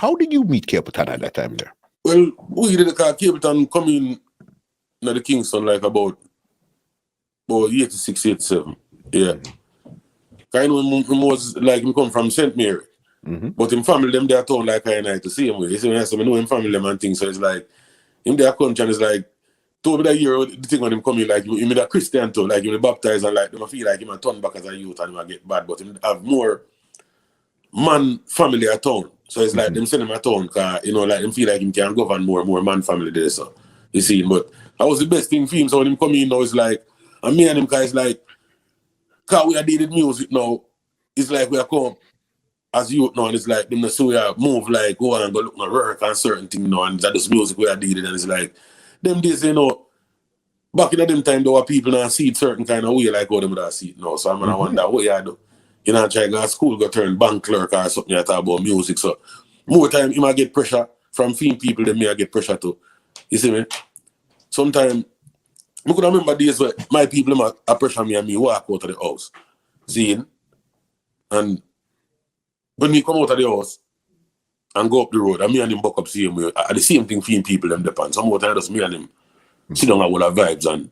How did you meet Capleton at that time there? Well, we did Capleton come in the Kingston like about 86, 87. Yeah. Kind of was like we come from St. Mary. But in family them there town like I to see him with. So I know him family them and things. So it's like in their country and it's like told me that year the thing when him coming like him a Christian too, like him baptized and like them feel like him a turn back as a youth and him a get bad, but him have more man family at town. So it's like them send him a town cause you know like him feel like him can govern more man family there. So you see, but that was the best thing for him. So when him come in now it's like and me and him guys like cause we are dealing music now, it's like we are come as youth now, and it's like them so we are move like go and go look at work and certain things now, and that this music we are dealing, and it's like them days, you know, back in them time there were people that see it certain kind of way like how them would see it now. So I'm gonna wonder what you do. You know, try to go to school, go turn bank clerk or something you talk about music. So more time you might get pressure from film people than me I get pressure too. You see me? Sometimes I could remember days where my people might pressure me and me walk out of the house. Seeing and when we come out of the house and go up the road, and me and him buck up same way, the same thing for people them depend. Some more time just me and him sit down and all our vibes and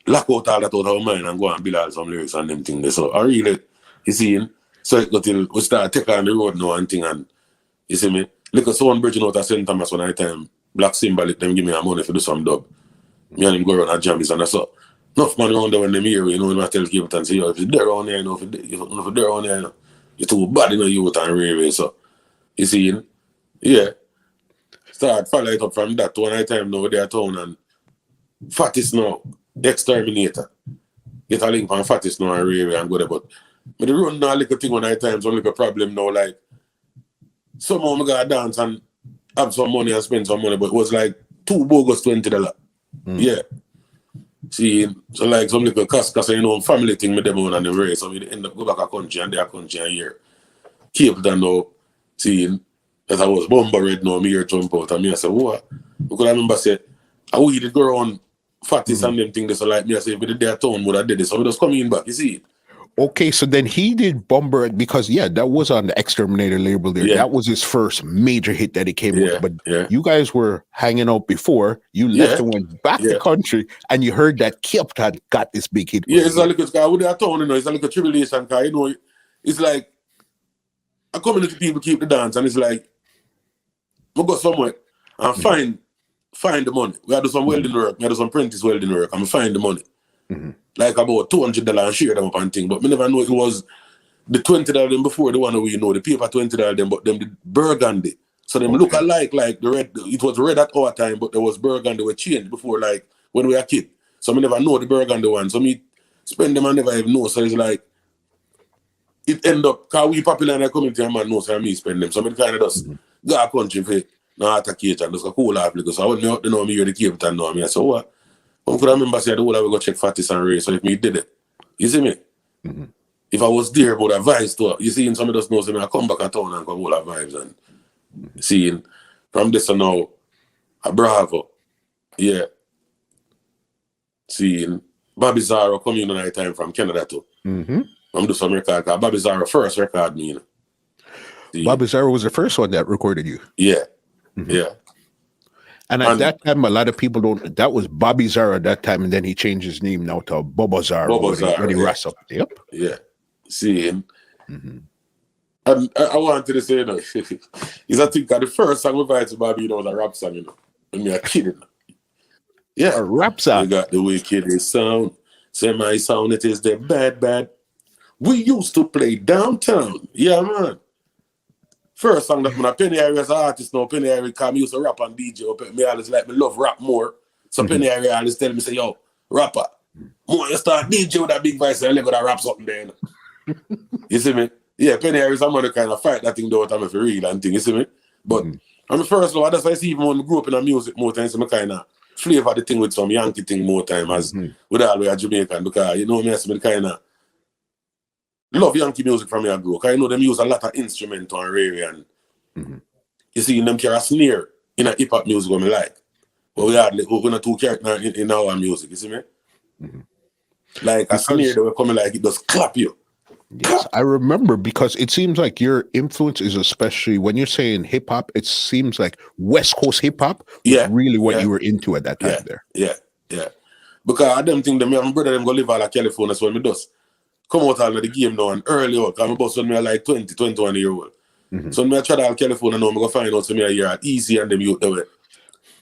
lock out all that out of our mind and go and build out some lyrics and them things. So I really, you see, so it got till we start taking on the road now and thing and you see me, look at someone bridging out of St. Thomas one night time, Black Symbolic, them give me a money for do some dub. Me and him go around and jammies and that's all. Enough man around there when them hear, you know, when I tell Capleton, say, yo, if you're there around here, you know, if you're there around here, you know, you're too bad, you know, you and railway. So, you see, yeah. Start follow it up from that to one night time now with their town and Fattest now, the exterminator. Get a link from Fattest now and railway and go there. But the run now, little thing one night time, so little problem now, like, somehow I gotta dance and have some money and spend some money, but it was like $2 bogus $20. Yeah. See, so like some little cause you know, family thing with them on and the race, so we end up go back a country and their country a year. Capleton now, seeing that I was bomber red now, me here jump out, and me I say, what? Because I remember say, how we did go around Fattest and them things, so like me I say, if we did their town, would I did this, so we just coming back, you see it? Okay, so then he did Bomber because that was on the Exterminator label there. Yeah. That was his first major hit that he came with. But you guys were hanging out before. You left and went back to country, and you heard that Capleton got this big hit. Yeah, it's a little guy with their town, you know, it's a little tribulation guy, you know. It's like a community people keep the dance, and it's like we go somewhere and find the money. We had to do some welding work, we had to do some apprentice welding work, and we find the money. Like about $200 and share them up and thing. But me never know it was the $20 them before the one we know, the paper $20 them, but them the burgundy. So them look alike like the red. It was red at our time, but there was burgundy were changed before, like when we were a kid. So me never know the burgundy one. So me spend them and never even know. So it's like it end up cause we popular in the community and man knows how me spend them. So me kind of just go a country for no attack and just go cool off because I wouldn't out know me hear the Capleton now. Me I say, what? I could remember saying the whole I would go check Fattest and Ray, so if me did it. You see me? If I was there, I would advise to you see, some of us knows me, I come back to town and come all our vibes and seeing from this and now a Bravo. Yeah. Seeing Bobby Zara coming in the night time from Canada too. I'm do some record because Bobby Zara first record me, you know. Bobby Zara was the first one that recorded you. Yeah. Yeah. And at that time, a lot of people don't. That was Bobby Zara at that time, and then he changed his name now to Bubba Zara. When he rest up. Yep. Yeah. See him. And I wanted to say, you know, is I think that the first song we write to Bobby, you know, was a rap song, you know. And me a kidding. Yeah. A rap song. You got the wickedest sound. Say my sound, it is the bad. We used to play downtown. Yeah, man. First song that when I Penny Harry as an artist now, Penny Harry come used to rap on DJ. Me always like me love rap more. So Penny Harry always tell me, say, yo, rapper, more you start DJ with that big voice and you gotta rap something there. You see me? Yeah, Penny Harry is somebody kind of fight that thing though time for real and thing, you see me? But I'm the first one, that's why I see even when I grew up in the music more times, I kind of flavor the thing with some Yankee thing more time as with all the way at Jamaican because you know me, I kind of love Yankee music from your group. I know them use a lot of instrument on radio and you see them carry a snare in a hip hop music what I like. But we're gonna two characters in our music, you see me? Like a snare that will come like it just clap you. Yes, I remember, because it seems like your influence is, especially when you're saying hip hop, it seems like West Coast hip hop was really what you were into at that time there. Yeah. Because I don't think that my brother them go live all of California, so when me does come out of the game now and early out, because my boss when me are like 20, 21 year old. So when I try to California now, I go find out some me a year at easy and them youth the way.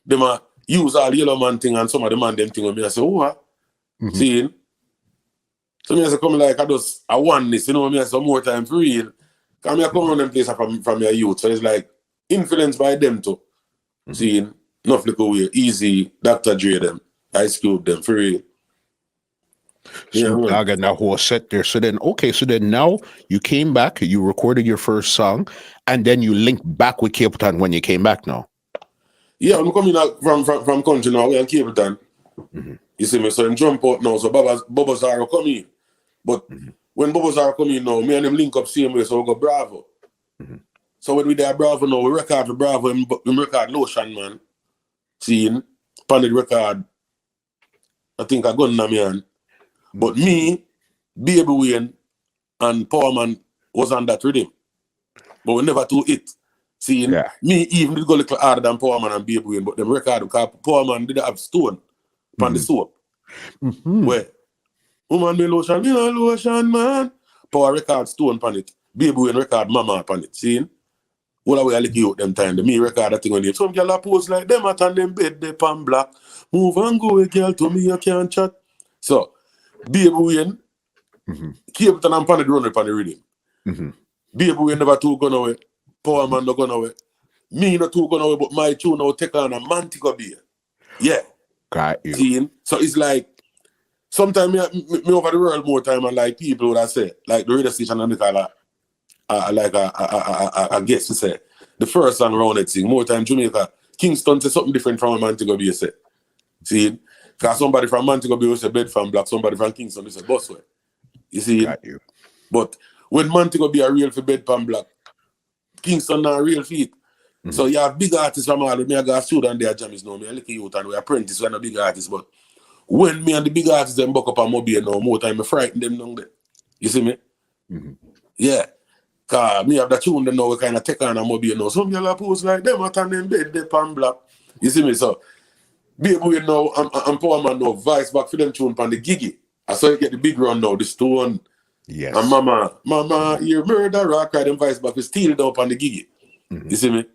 Them use all yellow man thing and some of the man them thing with me. I say, oh, seeing? So me I say, come like I want this, you know, me I say some more time for real. Because me I come around them places from your youth. So it's like influenced by them too. Seeing? Enough little way, easy, Dr. Dre them, Ice Cube them, for real. Snoop Dogg and that whole set there. So then now you came back, you recorded your first song, and then you linked back with Capleton when you came back now. Yeah, I'm coming out from country now, we're in Capleton. You see me, so I'm jump out now, so Bubba Zara come in. But when Bubba Zara come in now, me and them link up same way, so we go Bravo. So when we there Bravo now, we record for Bravo, we record Lotion Man. Seeing, Paned record, I think I got in my hand. But me, Baby Wayne, and Power Man was on that rhythm. But we never do it. Seeing, me even did go a little harder than Power Man and Baby Wayne, but them record, because Power Man did have stone on the soap. Where, woman me lotion, me no lotion, man. Power record stone on it. Baby Wayne record Mama on it. Seeing? All the way I lick you out them time. The me record that thing on it. Some girl a post like them at on them bed, they pan black. Move and go, girl, to me you can't chat. So, Baby Wayne, Capleton and Paned run upon the rhythm. Baby Wayne never too gone away. Power Man no gone away. Me not too gone away, but my tune now take on a man to go be. Yeah. Got you. Seeing? So it's like, sometimes me over the world more time and like people would have said, like the radio station and I guess to say, the first song around that thing, more time Jamaica, Kingston say something different from a Montego Bay say. See? Because somebody from Montego Bay will say Bed from Black, somebody from Kingston will say Busway. You see? Got you. But when Montego Bay are real for Bed from Black, Kingston not real feet. So you have big artists from all, me I got student there, Jammys now, me I look at youth and we apprentice, we're not big artists, but when me and the big artists them buck up on mobile now, more time I frighten them down there. You see me? Yeah. Cause me have the tune them now, we kind of take on a mobile now. Some y'all post like them at on them bed, they pan black. You see me? So, Baby Wayne now, and Power Man now, vice back for them tune pan the giggy. I saw you get the big run now, the stone. Yes. And Mama, you murder rock, cry them vice back, we steal it up on the giggy. You see me?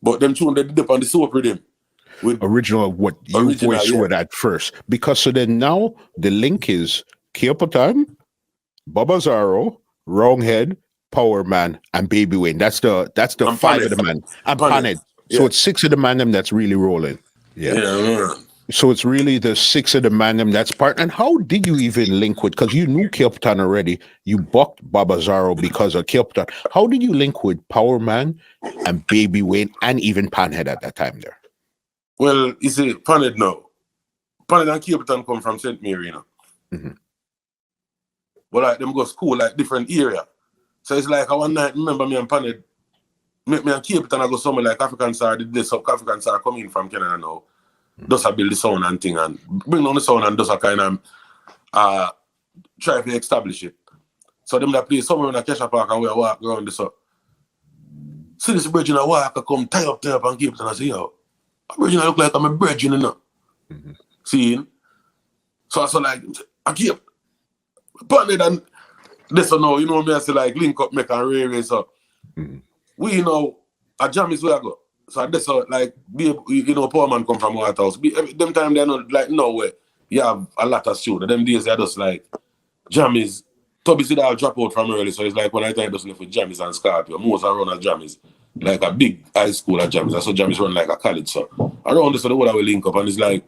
But them tune they did up on the soap rhythm. With original what you voice with at first. Because so then now the link is Capleton, Bubba Zaro, Wronghead, Power Man, and Baby Wayne. That's the and five Paned. Of the man. And Paned. So it's six of the man them that's really rolling. Yeah. So it's really the six of the man them that's part. And how did you even link with? Because you knew Capleton already. You bucked Bubba Zaro because of Capleton. How did you link with Power Man and Baby Wayne and even Panhead at that time there? Well, you see, Paned now. Paned and Capleton come from St. Mary, you know. But like them go school like different area. So it's like one night, remember me and Paned, me and Capleton I go somewhere like African Star, did this up African Star come in from Canada now. Does I build the sound and thing and bring on the sound and does I kind of try to establish it. So them that play somewhere in a Kesha Park and we walk around this up. See this bridge in a walk, I come tie up and Capleton I say, yo, a bridge look like I'm a bridge, you know. Seeing? So I saw like, I keep Paned and this or no, you know me, I say like link up, make and raise up. We know a jam is where I go. So that's how like you know, Poor Man come from White House. Them time they're not like nowhere. You have a lot of students. Them days they're just like jammies. Toby said I'll drop out from early, so it's like when I time just left with jammies and Scorpio. Most are run as jammies. Like a big high school at jammies. So jammies run like a college. So around this so the whole I will link up and it's like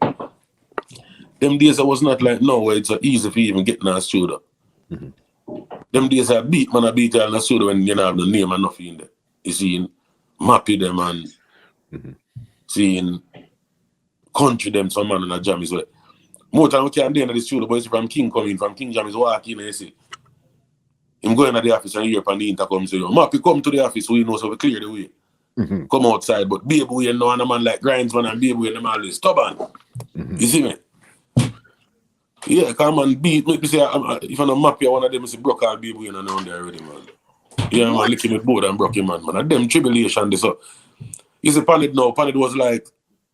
them days I was not like nowhere it's so easy for even getting a studio. Them days I beat man I beat in the studio when you don't have no name and nothing in there. You see mappy them and seeing country them some man in a jam is well. More time we can't do in the studio, but it's from King coming, from King Jam is walking and you see. Him going to the office and hear upon the intercom say, yo, Mappy come to the office, we know so we clear the way. Come outside, but Baby Wayne know and a man like Grinds man and Baby Wayne them always stubborn. You see me? Yeah, come and beat me. Say, if I'm not map here, one of them is broke all baby in and down there already, man. Yeah, man, licking with board and broke him, man. And them tribulation, this up. You see, Panid now, Panid was like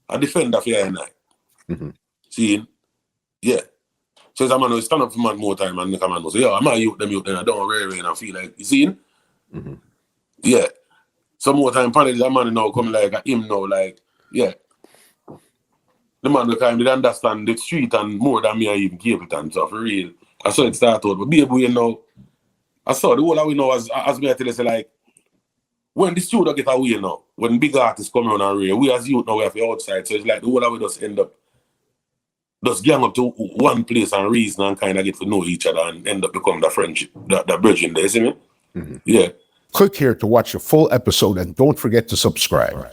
a defender for you and I. See? Yeah. So a man who stand up for man more time and make a man say, yeah, I'm a youth, then I don't really and I feel like, you see? Yeah. Some more time, Panid is a man now come like a him now, like, yeah. The man will kind of understand the street and more than me and even Capleton, so for real. I saw it start out, but baby, you know, I saw the whole of we know as me I tell you, say like, when the studio get away now, when big artists come on and real, we as youth now we have the outside, so it's like the whole of we just end up, just gang up to one place and reason and kind of get to know each other and end up become the friendship, the bridge in there, see me? Yeah. Click here to watch the full episode and don't forget to subscribe.